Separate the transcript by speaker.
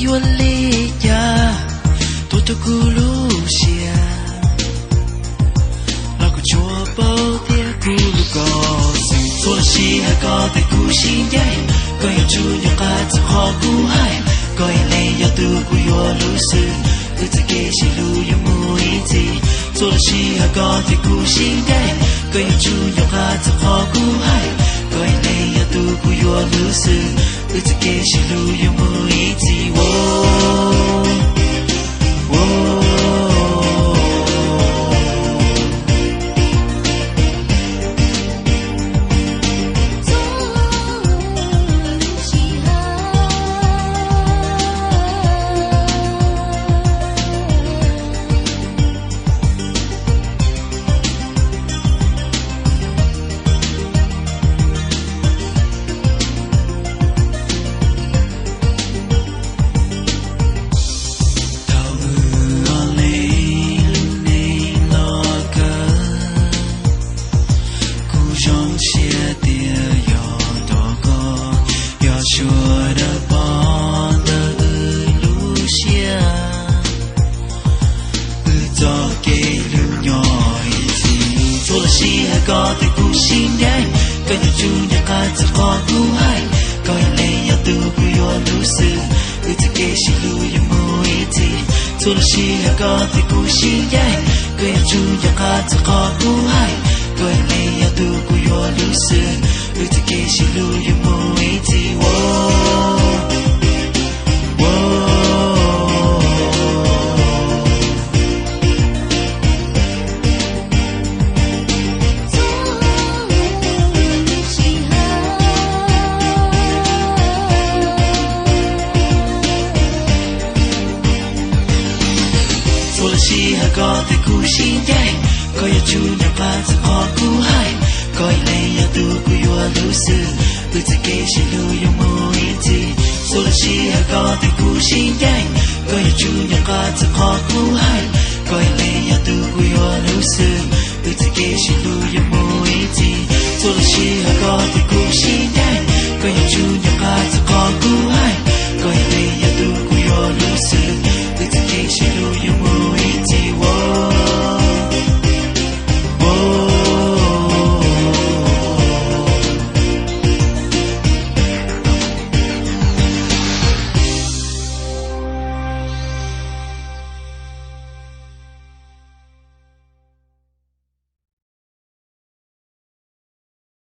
Speaker 1: 我累呀，多多咕噜下，老个脚包的咕噜高兴，做了西还搞得咕心耶，高要住要嘎子好咕嗨，高要累要度咕要路死，日子给西路要木一子，做了西还搞得咕心耶，高要住要嘎子好咕嗨，高要累要度咕要路死。日子给西路有木一子喔喔。做了西还搞得咕心耶，各样主要卡子好咕嗨，各样累要度过要路死，日子给西路有木一子喔喔。西还搞得咕心耶，高要住要把子好咕嗨，高要累要度过要路死，日子给西路有木一子，做了西还搞得咕心耶，高要住要把子好咕嗨，高要累要度过要路死，日子给西路有木一子，做了西还搞得咕心耶，高要住要把子好咕。